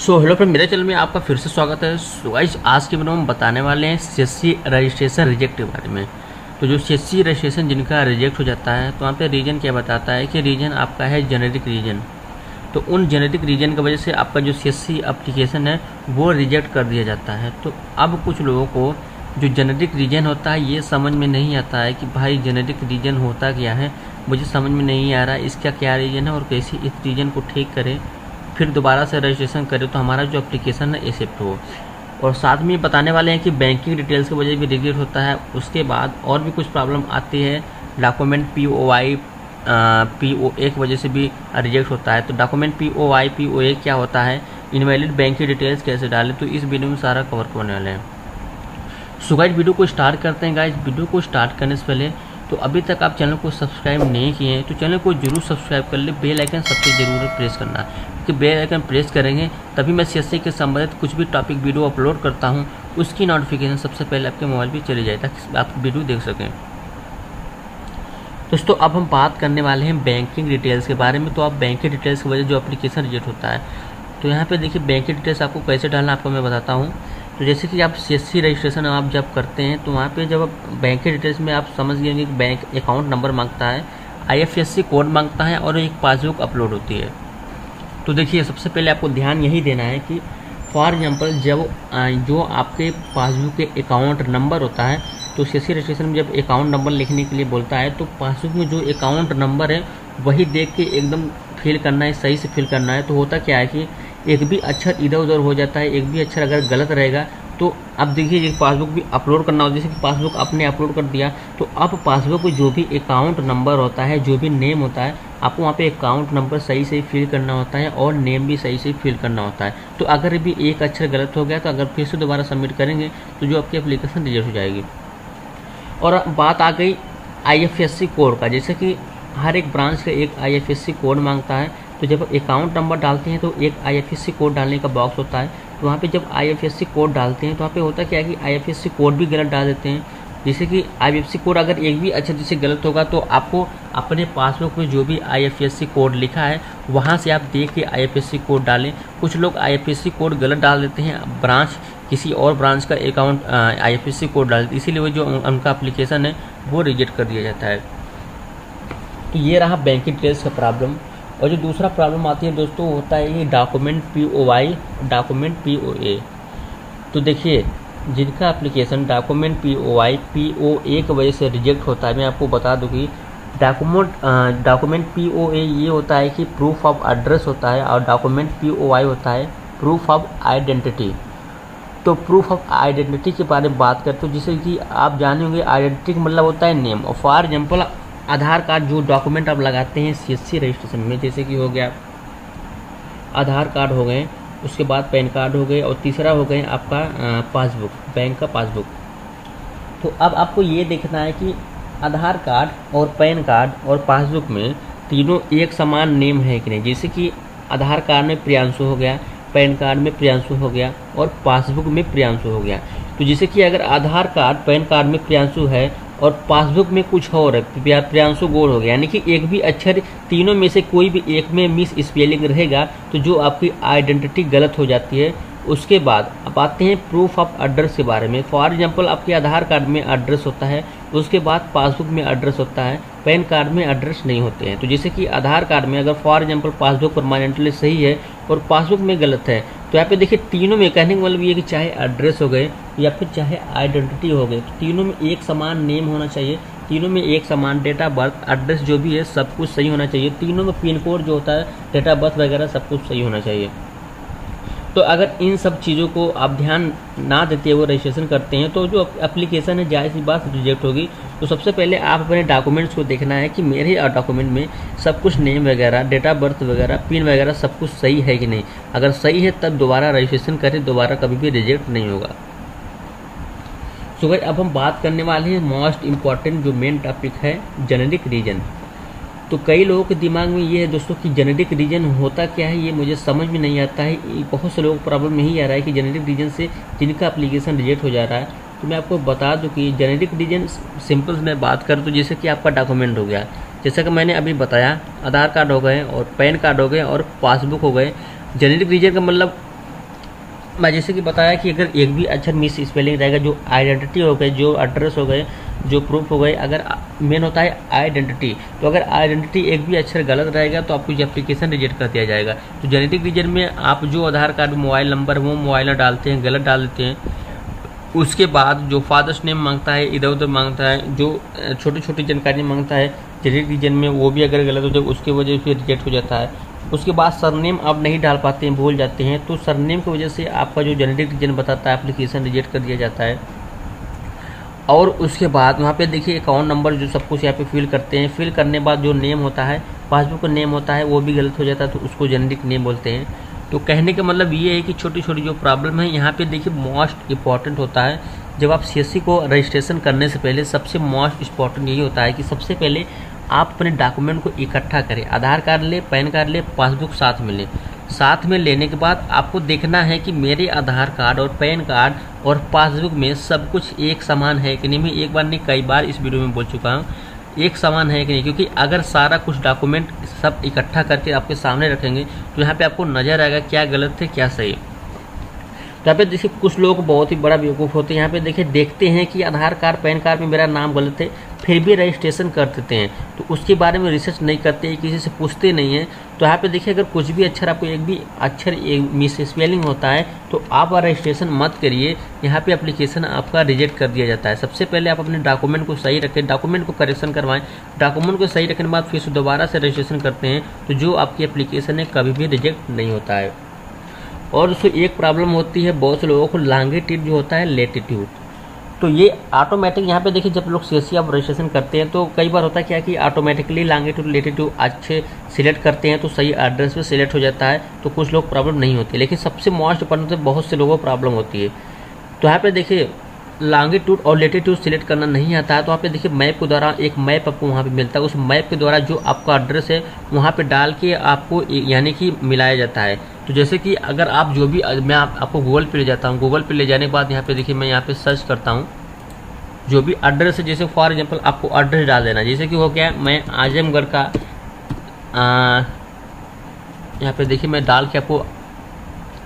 So hello friend, मेरे channel में आपका फिर से स्वागत है। सो गाइस, आज के वीडियो में बताने वाले हैं सीएससी रजिस्ट्रेशन रिजेक्ट के बारे में। तो जो सीएससी रजिस्ट्रेशन जिनका रिजेक्ट हो जाता है, तो वहाँ पे रीजन क्या बताता है कि रीजन आपका है जेनेरिक रीजन। तो उन जेनेरिक रीजन की वजह से आपका जो सीएससी एप्लीकेशन है वो रिजेक्ट कर दिया जाता है। तो अब कुछ लोगों को जो जेनेरिक रीजन होता है ये समझ में नहीं आता है कि भाई जेनेरिक रीजन होता क्या है, मुझे समझ में नहीं आ रहा इसका क्या रीजन है और कैसे इस रीजन को ठीक करें, फिर दोबारा से रजिस्ट्रेशन करें तो हमारा जो एप्लीकेशन है एक्सेप्ट हो। और साथ में बताने वाले हैं कि बैंकिंग डिटेल्स की वजह भी रिजेक्ट होता है। उसके बाद और भी कुछ प्रॉब्लम आती है, डॉक्यूमेंट POI POA की वजह से भी रिजेक्ट होता है। तो डॉक्यूमेंट POI POA क्या होता है, इनवैलिड बैंकिंग डिटेल्स कैसे डालें, तो इस वीडियो में सारा कवर करने वाले हैं। सो गाइस, वीडियो को स्टार्ट करते हैं। गाइस, वीडियो को स्टार्ट करने से पहले तो अभी तक आप चैनल को सब्सक्राइब नहीं किए हैं तो चैनल को जरूर सब्सक्राइब कर ले। बेल आइकन सबसे जरूर प्रेस करना, क्योंकि बेल आइकन प्रेस करेंगे तभी मैं सीएससी के संबंधित कुछ भी टॉपिक वीडियो अपलोड करता हूं उसकी नोटिफिकेशन सबसे पहले आपके मोबाइल पे चली जाए ताकि आप वीडियो देख सकें। दोस्तों, अब हम बात करने वाले हैं बैंकिंग डिटेल्स के बारे में। तो आप बैंकिंग डिटेल्स की वजह जो एप्लीकेशन रिजेक्ट होता है, तो यहाँ पे देखिए बैंकिंग डिटेल्स आपको कैसे डालना आपको मैं बताता हूँ। तो जैसे कि आप सीएससी रजिस्ट्रेशन आप जब करते हैं तो वहाँ पे जब आप बैंक के डिटेल्स में आप समझ गए कि बैंक अकाउंट नंबर मांगता है, IFSC कोड मांगता है और एक पासबुक अपलोड होती है। तो देखिए सबसे पहले आपको ध्यान यही देना है कि फॉर एग्जांपल जब जो आपके पासबुक के अकाउंट नंबर होता है, तो सीएससी रजिस्ट्रेशन में जब अकाउंट नंबर लिखने के लिए बोलता है तो पासबुक में जो अकाउंट नंबर है वही देख के एकदम फिल करना है, सही से फिल करना है। तो होता क्या है कि एक भी अक्षर इधर उधर हो जाता है, एक भी अक्षर अगर गलत रहेगा तो अब देखिए ये पासबुक भी अपलोड करना होता है। जैसे कि पासबुक आपने अपलोड कर दिया तो अब पासबुक में जो भी अकाउंट नंबर होता है, जो भी नेम होता है, आपको वहाँ पे अकाउंट नंबर सही से फिल करना होता है और नेम भी सही से फिल करना होता है। तो अगर भी एक अक्षर गलत हो गया तो अगर फिर से दोबारा सबमिट करेंगे तो जो आपकी एप्लीकेशन रिजेक्ट हो जाएगी। और बात आ गई IFSC कोड का, जैसे कि हर एक ब्रांच का एक IFSC कोड मांगता है। तो जब अकाउंट नंबर डालते हैं तो एक IFSC कोड डालने का बॉक्स होता है। तो वहाँ पे जब IFSC कोड डालते हैं तो वहाँ पे होता क्या है कि IFSC कोड भी गलत डाल देते हैं। जैसे कि IFSC कोड अगर एक भी अक्षर जैसे गलत होगा तो आपको अपने पासबुक में जो भी IFSC कोड लिखा है वहाँ से आप देख के IFSC कोड डालें। कुछ लोग IFSC कोड गलत डाल देते हैं, ब्रांच किसी और ब्रांच का अकाउंट IFSC कोड डाल देते, इसीलिए वो जो उनका एप्लीकेशन है वो रिजेक्ट कर दिया जाता है। तो ये रहा बैंकिंग डिटेल्स का प्रॉब्लम। और जो दूसरा प्रॉब्लम आती है दोस्तों होता है ये डॉक्यूमेंट POI डॉक्यूमेंट POA। तो देखिए जिनका एप्लीकेशन डॉक्यूमेंट POI POA की वजह से रिजेक्ट होता है, मैं आपको बता दूं कि डॉक्यूमेंट POA ये होता है कि प्रूफ ऑफ एड्रेस होता है और डॉक्यूमेंट POI होता है प्रूफ ऑफ आइडेंटिटी। तो प्रूफ ऑफ आइडेंटिटी के बारे में बात करते हो, जैसे कि आप जाने होंगे आइडेंटिटी का मतलब होता है नेम। और फॉर एग्जाम्पल आधार कार्ड जो डॉक्यूमेंट आप लगाते हैं सीएससी रजिस्ट्रेशन में, जैसे कि हो गया आधार कार्ड हो गए, उसके बाद पैन कार्ड हो गए और तीसरा हो गए आपका पासबुक, बैंक का पासबुक। तो अब आपको ये देखना है कि आधार कार्ड और पैन कार्ड और पासबुक में तीनों एक समान नेम है कि नहीं। जैसे कि आधार कार्ड में प्रियांशु हो गया, पैन कार्ड में प्रियांशु हो गया और पासबुक में प्रियांशु हो गया। तो जैसे कि अगर आधार कार्ड पैन कार्ड में प्रियांशु है और पासबुक में कुछ और प्रियांशु गोल हो गया, यानी कि एक भी अक्षर तीनों में से कोई भी एक में मिस स्पेलिंग रहेगा तो जो आपकी आइडेंटिटी गलत हो जाती है। उसके बाद अब आते हैं प्रूफ ऑफ एड्रेस के बारे में। फॉर एग्जांपल आपके आधार कार्ड में एड्रेस होता है, उसके बाद पासबुक में एड्रेस होता है, पैन कार्ड में एड्रेस नहीं होते हैं। तो जैसे कि आधार कार्ड में अगर फॉर एग्जांपल पासबुक परमानेंटली सही है और पासबुक में गलत है, तो यहाँ पे देखिए तीनों में कहने का मतलब ये कि चाहे एड्रेस हो गए या फिर चाहे आइडेंटिटी हो गए, तो तीनों में एक समान नेम होना चाहिए, तीनों में एक समान डेट ऑफ बर्थ, एड्रेस जो भी है सब कुछ सही होना चाहिए, तीनों में पिन कोड जो होता है, डेट ऑफ बर्थ वगैरह सब कुछ सही होना चाहिए। तो अगर इन सब चीज़ों को आप ध्यान ना देते हुए रजिस्ट्रेशन करते हैं तो जो एप्लीकेशन है जायज़ सी बात रिजेक्ट होगी। तो सबसे पहले आप अपने डॉक्यूमेंट्स को देखना है कि मेरे डॉक्यूमेंट में सब कुछ नेम वगैरह, डेट ऑफ बर्थ वगैरह, पिन वगैरह सब कुछ सही है कि नहीं। अगर सही है तब दोबारा रजिस्ट्रेशन करें, दोबारा कभी भी रिजेक्ट नहीं होगा। सो गाइस, अब हम बात करने वाले हैं मोस्ट इम्पॉर्टेंट जो मेन टॉपिक है जेनेरिक रीजन। तो कई लोगों के दिमाग में ये है दोस्तों कि जेनेरिक रीजन होता क्या है, ये मुझे समझ में नहीं आता है। बहुत से लोगों को प्रॉब्लम यही आ रहा है कि जेनेरिक रीजन से जिनका एप्लीकेशन रिजेक्ट हो जा रहा है। तो मैं आपको बता दूं कि जेनेरिक रीजन सिंपल में बात करूँ तो जैसे कि आपका डॉक्यूमेंट हो गया, जैसा कि मैंने अभी बताया आधार कार्ड हो गए और पैन कार्ड हो गए और पासबुक हो गए। जेनेरिक रीजन का मतलब मैं जैसे कि बताया कि अगर एक भी अक्षर मिस स्पेलिंग रहेगा, जो आइडेंटिटी हो गए, जो एड्रेस हो गए, जो प्रूफ हो गए, अगर मेन होता है आइडेंटिटी, तो अगर आइडेंटिटी एक भी अक्षर गलत रहेगा तो आपको ये एप्लीकेशन रिजेक्ट कर दिया जाएगा। तो जेनेटिक रीजन में आप जो आधार कार्ड मोबाइल नंबर वो मोबाइल में डालते हैं, गलत डाल देते हैं, उसके बाद जो फादर्स नेम मांगता है, इधर उधर मांगता है, जो छोटी छोटी जानकारी मांगता है जेनेटिक रीजन में, वो भी अगर गलत हो जाए उसकी वजह से रिजेक्ट हो जाता है। उसके बाद सरनेम आप नहीं डाल पाते हैं, भूल जाते हैं, तो सरनेम की वजह से आपका जो जेनेटिक रीजन बताता है एप्लीकेशन रिजेक्ट कर दिया जाता है। और उसके बाद वहाँ पे देखिए अकाउंट नंबर जो सब कुछ यहाँ पे फिल करते हैं, फिल करने बाद जो नेम होता है, पासबुक का नेम होता है, वो भी गलत हो जाता है, तो उसको जेनेटिक नेम बोलते हैं। तो कहने का मतलब ये है कि छोटी छोटी जो प्रॉब्लम है यहाँ पे देखिए मोस्ट इम्पॉर्टेंट होता है, जब आप सीएससी को रजिस्ट्रेशन करने से पहले सबसे मोस्ट इम्पॉर्टेंट यही होता है कि सबसे पहले आप अपने डॉक्यूमेंट को इकट्ठा करें। आधार कार्ड ले, पैन कार्ड ले, पासबुक साथ में लें। साथ में लेने के बाद आपको देखना है कि मेरे आधार कार्ड और पैन कार्ड और पासबुक में सब कुछ एक समान है कि नहीं। मैं एक बार नहीं कई बार इस वीडियो में बोल चुका हूँ, एक समान है कि नहीं, क्योंकि अगर सारा कुछ डॉक्यूमेंट सब इकट्ठा करके आपके सामने रखेंगे तो यहाँ पे आपको नजर आएगा क्या गलत है क्या सही। तो यहाँ पे देखिए कुछ लोग बहुत ही बड़ा बेवकूफ़ होते हैं, यहाँ पे देखिए देखते हैं कि आधार कार्ड पैन कार्ड में मेरा नाम गलत है, फिर भी रजिस्ट्रेशन कर देते हैं, तो उसके बारे में रिसर्च नहीं करते, किसी से पूछते नहीं हैं। तो यहाँ पे देखिए अगर कुछ भी अक्षर आपको एक भी अक्षर मिस स्पेलिंग होता है तो आप रजिस्ट्रेशन मत करिए, यहाँ पे एप्लीकेशन आपका रिजेक्ट कर दिया जाता है। सबसे पहले आप अपने डॉक्यूमेंट को सही रखें, डॉक्यूमेंट को करेक्शन करवाएं, डॉक्यूमेंट को सही रखने के बाद फिर से दोबारा से रजिस्ट्रेशन करते हैं तो जो आपकी एप्लीकेशन है कभी भी रिजेक्ट नहीं होता है। और उसको एक प्रॉब्लम होती है बहुत से लोगों को, लॉन्गिट्यूड जो होता है लेटिट्यूड, तो ये ऑटोमेटिक यहाँ पे देखिए जब लोग सीएससी आप रजिस्ट्रेशन करते हैं तो कई बार होता है क्या कि ऑटोमेटिकली लॉन्गिट्यूड लेटिट्यूड अच्छे सिलेक्ट करते हैं तो सही एड्रेस पे सिलेक्ट हो जाता है, तो कुछ लोग प्रॉब्लम नहीं होती। लेकिन सबसे मोस्ट इंपॉर्टेंट है बहुत से लोगों को प्रॉब्लम होती है। तो यहाँ पे देखिए लॉन्गिट्यूड और लेटिट्यूड सिलेक्ट करना नहीं आता है तो वहाँ पे देखिए मैप के द्वारा एक मैप आपको वहाँ पे मिलता है, उस मैप के द्वारा जो आपका एड्रेस है वहाँ पे डाल के आपको यानी कि मिलाया जाता है। तो जैसे कि अगर आप जो भी मैं आपको गूगल पे ले जाता हूँ, गूगल पे ले जाने के बाद यहाँ पे देखिए मैं यहाँ पे सर्च करता हूँ जो भी एड्रेस है, जैसे फॉर एग्जांपल आपको एड्रेस डाल देना, जैसे कि हो गया मैं आजमगढ़ का यहाँ पे देखिए मैं डाल के आपको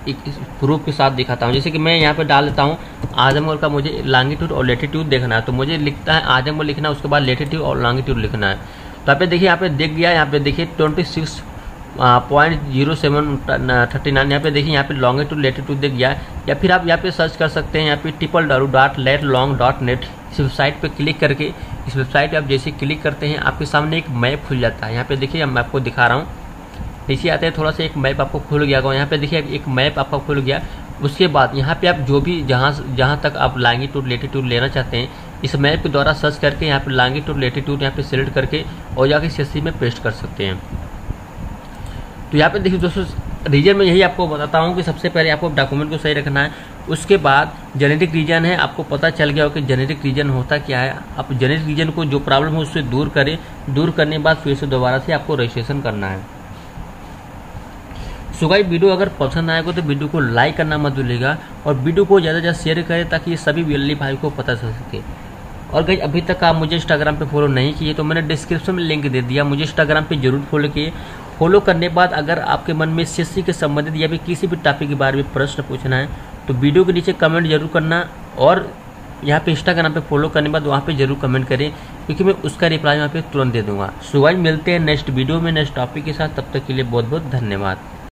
एक प्रूफ के साथ दिखाता हूँ। जैसे कि मैं यहाँ पे डाल देता हूँ आजमगढ़ का, मुझे लॉन्गिट्यूड और लेटिट्यूड देखना है तो मुझे लिखता है आजमगढ़ लिखना है, उसके बाद लेटिट्यूड और लॉन्गिट्यूड लिखना है। तो यहाँ पे देखिए यहाँ पे दिख गया, यहाँ पे देखिए 26.0739, यहाँ पे देखिए यहाँ पे लॉन्गिट्यूड लेटिट्यूड दिख गया। या फिर आप यहाँ पे सर्च कर सकते हैं, यहाँ पे www.letlong.net इस वेबसाइट पे क्लिक करके, इस वेबसाइट पे आप जैसे क्लिक करते हैं आपके सामने एक मैप खुल जाता है। यहाँ पे देखिए मैं आपको दिखा रहा हूँ, नीचे आते हैं थोड़ा सा, एक मैप आपको खुल गया, यहाँ पे देखिए एक मैप आपका खुल गया। उसके बाद यहाँ पे आप जो भी जहाँ तक आप लॉन्गिट्यूड लेटिट्यूड लेना चाहते हैं इस मैप के द्वारा सर्च करके यहाँ पे लॉन्गिट्यूड लेटिट्यूड यहाँ पे सिलेक्ट करके और जाके सीएससी में पेस्ट कर सकते हैं। तो यहाँ पे देखिए दोस्तों रीजन में यही आपको बताता हूँ कि सबसे पहले आपको डॉक्यूमेंट को सही रखना है, उसके बाद जेनेटिक रीजन है, आपको पता चल गया हो कि जेनेटिक रीजन होता क्या है, आप जेनेटिक रीजन को जो प्रॉब्लम है उससे दूर करें, दूर करने के बाद फिर से दोबारा से आपको रजिस्ट्रेशन करना है। सो गाइस वीडियो अगर पसंद आएगा तो वीडियो को लाइक करना मत भूलिएगा और वीडियो को ज़्यादा से ज़्यादा शेयर करें ताकि सभी वेल्ली भाई को पता चल सके। और गाइस अभी तक आप मुझे इंस्टाग्राम पे फॉलो नहीं किए तो मैंने डिस्क्रिप्शन में लिंक दे दिया, मुझे इंस्टाग्राम पे जरूर फॉलो किए। फॉलो करने के बाद अगर आपके मन में सीएससी के संबंधित या फिर किसी भी टॉपिक के बारे में प्रश्न पूछना है तो वीडियो के नीचे कमेंट जरूर करना, और यहाँ पे इंस्टाग्राम पे फॉलो करने के बाद वहाँ पे जरूर कमेंट करें क्योंकि मैं उसका रिप्लाई वहाँ पे तुरंत दे दूँगा। सो गाइस मिलते हैं नेक्स्ट वीडियो में नेक्स्ट टॉपिक के साथ, तब तक के लिए बहुत बहुत धन्यवाद।